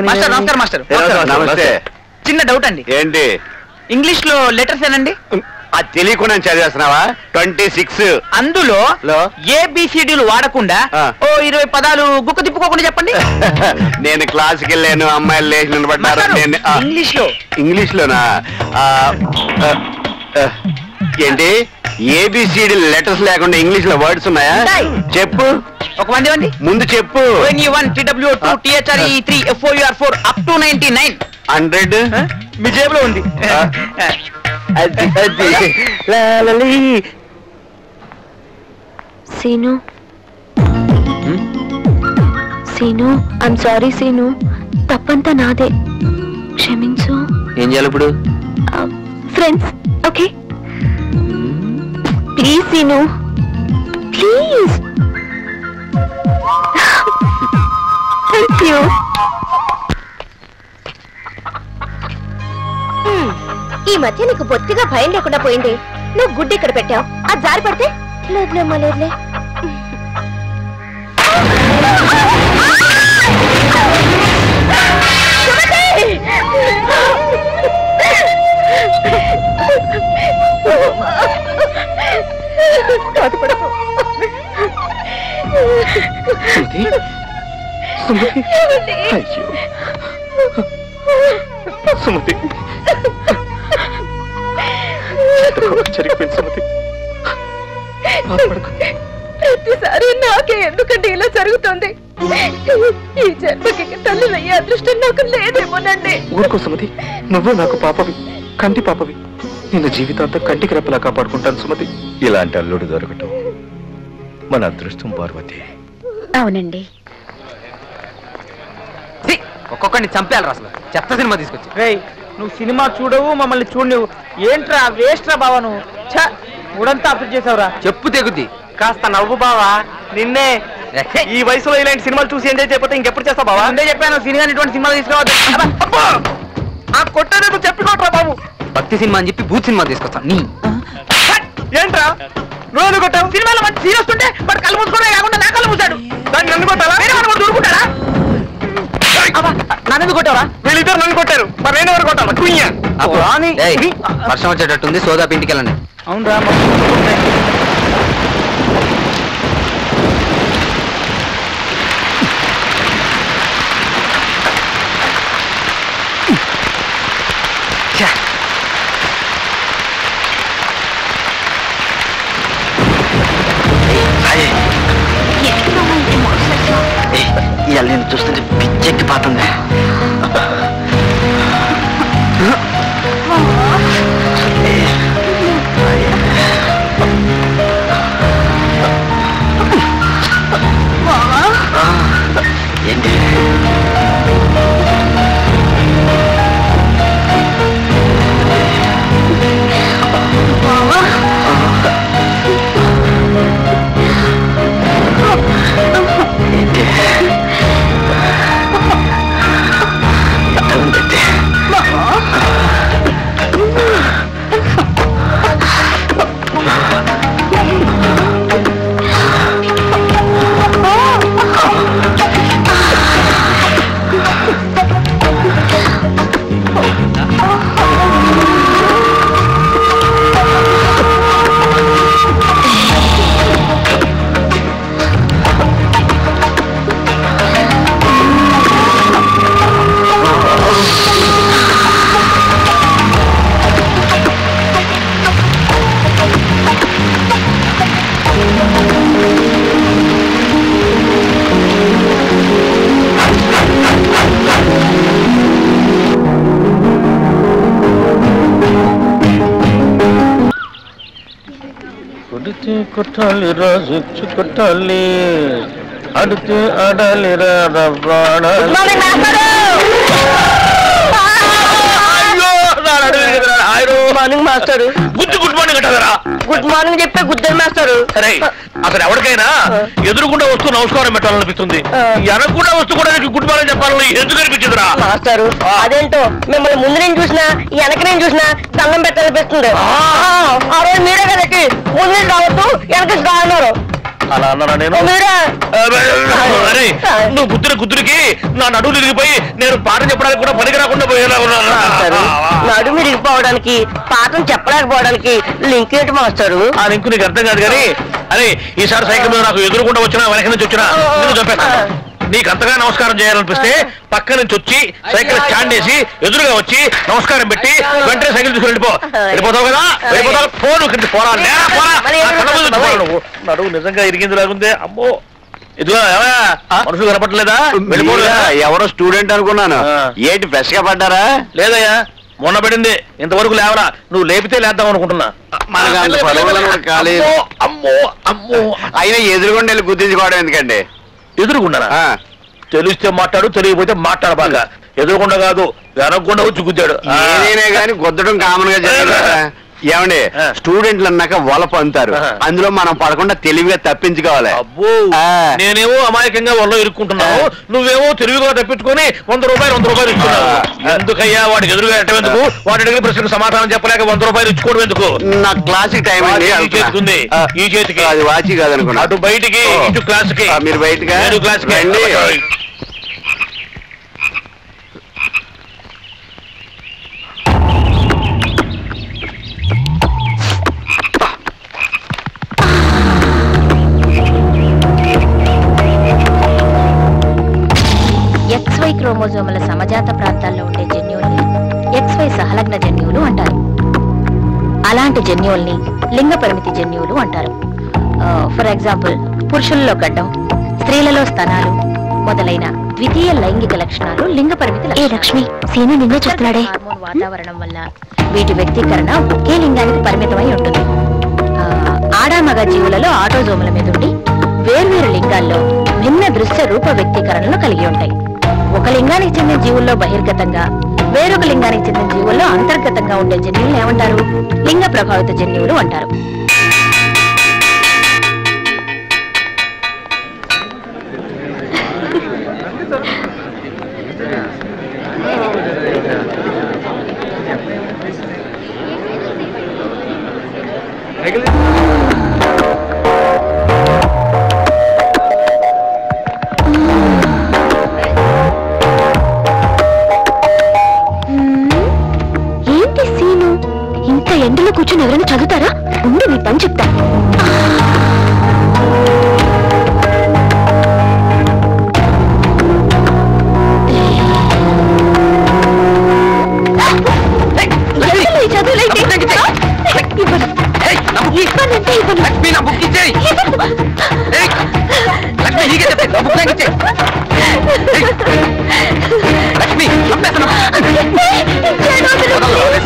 నమస్కారం మాస్టర్. నమస్తే. చిన్న డౌట్ అండి. ఏంటి? ఇంగ్లీష్ లో లెటర్స్ ఏనండి? అది తెలియకుండా చదివేస్తున్నావా? 26 అందులో ఏబిసిడీలు వాడకుండా ఓ 20 పదాలు గుక్క తిప్పుకోకుండా చెప్పండి. నేను క్లాస్కి వెళ్ళాను, అమ్మాయిలు లేచి నిలబడ్డారు. ఇంగ్లీష్ లోనా? ఏంటి ఏబిసిడి లెటర్స్ లేకుండా ఇంగ్లీష్ లో వర్డ్స్ ఉన్నాయా? చెప్పు. ఒక వండి ముందు చెప్పు. up to 99. 100 మీ జేబులో ఉంది. సీను సీను ఐమ్ సారీ సీను, తప్పంతా నాదే, క్షమించు. ఏం చేయాలి ఇప్పుడు? Friends okay, please Seenu please. Thank you. ఈ మధ్య నీకు బొత్తిగా భయం లేకుండా పోయింది. నువ్వు గుడ్డి ఇక్కడ పెట్టావు, అది జారి పడితే లేదులేమ్మా లేదులే. సుమతి ప్రతిసారి నాకే ఎందుకంటే ఇలా జరుగుతుంది? ఈ జన్మకి తల్లి అయ్యే అదృష్టం నాకు లేదేమోనండి. ఊరుకో సుమతి, నువ్వు నాకు పాపవి, కంటి పాపవి. నిన్ను జీవితాంతం కంటికి రెప్పలా కాపాడుకుంటాను సుమతి. ఇలాంటి అల్లుడు దొరకటం మన అదృష్టం పార్వతి. అవునండి. ఒక్కొక్కడిని చంపేయాలి అసలు. చెత్త సినిమా తీసుకొచ్చి. నువ్వు సినిమా చూడవు, మమ్మల్ని చూడవు. ఏంట్రా వేస్ట్ రా బావా, నువ్వు మూడంతా అప్డేట్ చేసావురా. చెప్పు తెగుద్ది. కాస్త నవ్వు బావా. నిన్నే ఈ వయసులో ఇలాంటి సినిమాలు చూసి ఎంజాయ్ చేయకపోతే ఇంకెప్పుడు చేస్తావు బావా? ముందే చెప్పాను సినిమా ఇటువంటి సినిమాలు తీసుకోవద్దు. ఆ కొట్టేది చెప్పుకోట్రా బాబు. భక్తి సినిమా అని చెప్పి భూత్ సినిమా తీసుకొస్తాను. నీ ఏంట్రా రోజు కొట్టావు? సినిమాలో మంచి సీన్ వస్తుంటే వాడు కళ్ళు మూసుకోవడం కాకుండా నా కళ్ళు మూసాడు. దాన్ని నన్ను కొట్టాలా? దూరుకుంటారా? నన్ను కొట్టావా? వీళ్ళిద్దరు నన్ను కొట్టారు, మరి నేను ఎవరు కొట్టాలా? వర్షం వచ్చేటట్టుంది, సోదా ఇంటికి వెళ్ళండి. అవునరా ఇవాళ నేను చూస్తుంటే పిచ్చెక్కి పోతుంది. ఏంటి కొట్టాలి రాజు కొట్టాలి, అడితే ఆడాలి మార్నింగ్ మాస్టారు. గుడ్ మార్నింగ్ అంటారా? గుడ్ మార్నింగ్ చెప్పే గుద్దరు మాస్టారు. సరే అసలు ఎవరికైనా ఎదురుకుండా వస్తూ నమస్కారం పెట్టాలనిపిస్తుంది, ఎనకుండా వస్తూ కూడా గుడ్ మార్నింగ్ చెప్పాలని ఎందుకు అనిపించిందిరా? మాస్టారు అదేంటో మిమ్మల్ని ముందు నేను చూసినా వెనక నేను చూసినా దండం పెట్టాలనిపిస్తుంది. ఆ రోజు మీరే కదకి ముందు రావద్దు వెనక రాన్నారు. అలా అన్నారా నేను? అరే నువ్వు గుద్దురికి నా నడువు విరిగిపోయి నేను పాఠం చెప్పడానికి కూడా పనికి రాకుండా పోయేలా ఉన్నా. నడుము విరిగిపోవడానికి పాఠం చెప్పలేకపోవడానికి లింక్ ఏంటి మాస్టారు? ఆ లింక్ నీకు అర్థం కాదు కానీ అరే ఈసారి సైకిల్ మీద నాకు ఎదురుకుండా వచ్చినా వెనక నుంచి వచ్చినా నేను చెప్పాను. నీకు అంతగా నమస్కారం చేయాలనిపిస్తే పక్క నుంచి వచ్చి సైకిల్ స్టాండ్ వేసి ఎదురుగా వచ్చి నమస్కారం పెట్టి వెంటనే సైకిల్ తీసుకుని వెళ్ళిపోతావు కదా. వెళ్ళిపోతావు ఫోన్ పోరా నువ్వు. నడువు నిజంగా ఇరిగింది లాగుందే. అమ్మో ఇదిగో మనుషులు కనపడలేదా? వెళ్ళిపోలేదా? ఎవరో స్టూడెంట్ అనుకున్నాను. ఏంటి ఫ్రెష్ గా పడ్డారా? లేదయ్యా మొన్న పడింది, ఇంతవరకు లేవరా. నువ్వు లేపితే లేద్దాం అనుకుంటున్నా. అమ్మో అమ్మో అయినా ఎదురుగుండా వెళ్ళి గుర్తించుకోవడం ఎందుకండి? ఎదురుగుండనా? తెలిస్తే మాట్లాడు, తెలియకపోతే మాట్లాడు. బాగా ఎదురుకుండా కాదు వెనకుండా వచ్చి గుద్దాడు. ఏదైనా కానీ గుద్దడం కామన్ గా జరిగింది. ఏమండి స్టూడెంట్లు అన్నాక వలపు అంటారు, అందులో మనం పడకుండా తెలివిగా తప్పించుకోవాలి. అబ్బో నేనేమో అమాయకంగా వల్ల ఇరుక్కుంటున్నావు, నువ్వేమో తెలివిగా తప్పించుకొని 100 రూపాయలు ఇస్తున్నావు. ఎందుకయ్యా వాడికి ఎదురుగా ఎట్టేందుకు? వాడి అడిగిన ప్రశ్నకు సమాధానం చెప్పలేక 100 రూపాయలు ఇచ్చుకోవడం ఎందుకు? నా క్లాస్ టైం ఉంది ఈ చేతికి, అది వాచి కాదనుకున్నా. అటు బయటికి ఇటు క్లాస్ కి. మీరు బయటగా క్లాస్ కి XY క్రోమోజోముల సమజాత ప్రాంతాల్లో ఉండే జన్యువుల్ని XY సహలగ్న జన్యువులు అంటారు. అలాంటి జన్యువుల్ని లింగ పరిమితి జన్యువులు అంటారు. ఫర్ ఎగ్జాంపుల్ పురుషుల్లో గడ్డం, స్త్రీలలో స్తనాలు మొదలైన ద్వితీయ లైంగిక లక్షణాలు లింగ పరిమితి. ఏ లక్ష్మి, సీను నిన్నే చూస్తున్నాడే. హార్మోన్ వాతావరణం వల్ల వీటి వ్యక్తీకరణ ఒకే లింగానికి పరిమితమై ఉంటుంది. ఆడామగ జీవులలో ఆటోజోముల మీద ఉండి వేర్వేరు లింగాల్లో భిన్న దృశ్య రూప వ్యక్తీకరణలు కలిగి ఉంటాయి. ఒక లింగానికి చెందిన జీవుల్లో బహిర్గతంగా, వేరొక లింగానికి చెందిన జీవుల్లో అంతర్గతంగా ఉండే జన్యువులు ఏమంటారు? లింగ ప్రభావిత జన్యువులు అంటారు. ఎండలో కూర్చొని ఎవరైనా చదువుతారా? ఉండి మీ పని చెప్తా.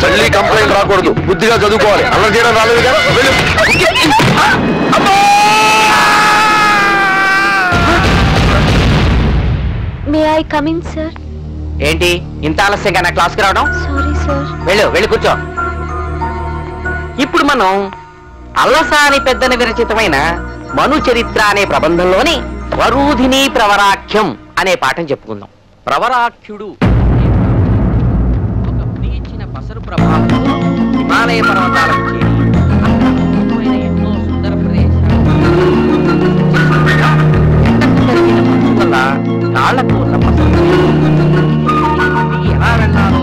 తల్లి కంప్లైంట్ రాకూడదు, బుద్ధిగా చదువుకోవాలి. అలా చేయడం రాలేదు కదా. May I come in sir? ఏంటి ఇంత ఆలస్యంగా నా క్లాస్కి రావడం? Sorry sir. వెళ్ళి కూర్చో. ఇప్పుడు మనం అల్లసాని పెద్దన విరచితమైన మను చరిత్ర అనే ప్రబంధంలోని వరూధిని ప్రవరాఖ్యం అనే పాఠం చెప్పుకుందాం. ప్రవరాఖ్యుడు ఒక ప్రియచిన పసరు ప్రభావం హిమాలయ పర్వతాలకు చేరి అద్భుతమైన ఎన్నో సుందర ప్రదేశాలు జరిగిన మంచు వల్ల కాళ్లకు ఉన్న పసరు ఎలా వెళ్ళాలో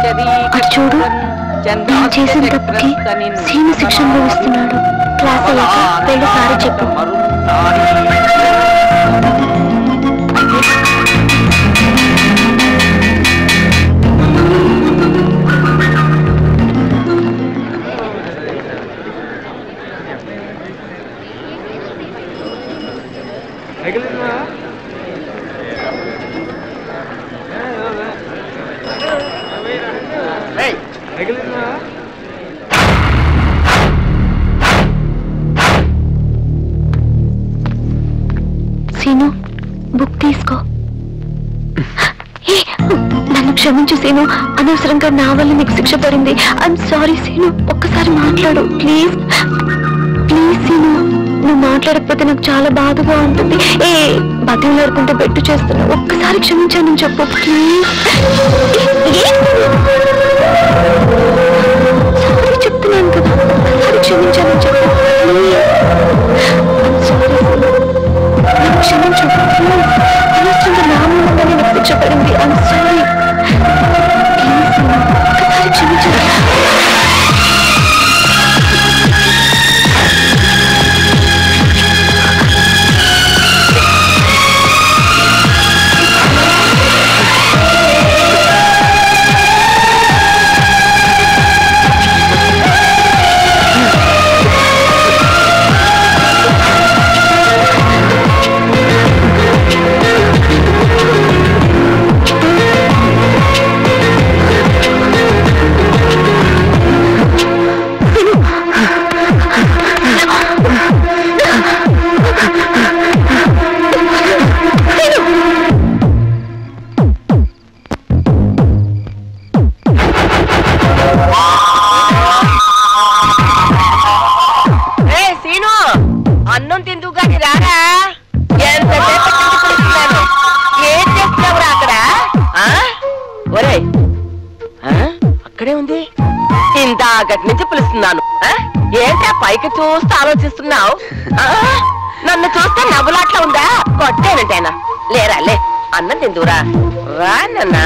తెలియక చూడు, చేసిన తప్పుకి సీను శిక్ష అనుభవిస్తున్నాడు. క్లాస్ అయ్యాక వెళ్ళి సారీ చెప్పు. సీను, బుక్ తీసుకో. నన్ను క్షమించు సీను, అనవసరంగా నా వల్ల నీకు శిక్ష పడింది. ఐఎమ్ సారీ సీను, ఒక్కసారి మాట్లాడు ప్లీజ్. ప్లీజ్ సీను, నువ్వు మాట్లాడకపోతే నాకు చాలా బాధగా ఉంటుంది. బతిలాడుకుంటూ బెట్టు చేస్తున్నా, ఒక్కసారి క్షమించానని చెప్పు ప్లీజ్. సారీ చెప్తున్నాను కదా, ఒక్కసారి క్షమించానని చెప్పు క్షమించు. అనవసరంగా నా మూలంగా నేను శిక్ష పడింది. ఐఎమ్ సారీ ప్లీజ్, ఒక్కసారి క్షమించాను. అన్నం తిందు కానీ రారా, ఎంతసేపు పిలుస్తున్నాను, ఏం చేస్తున్నావురా అక్కడ? ఒరే అక్కడే ఉంది, ఇందాకటి నుంచి పిలుస్తున్నాను. ఏంటా పైకి చూస్తూ ఆలోచిస్తున్నావు? నన్ను చూస్తే నవ్వులాట్లా ఉందా? కొట్టేనంటేనా? లేరా లే, అన్నం తిందురా రా. నన్నా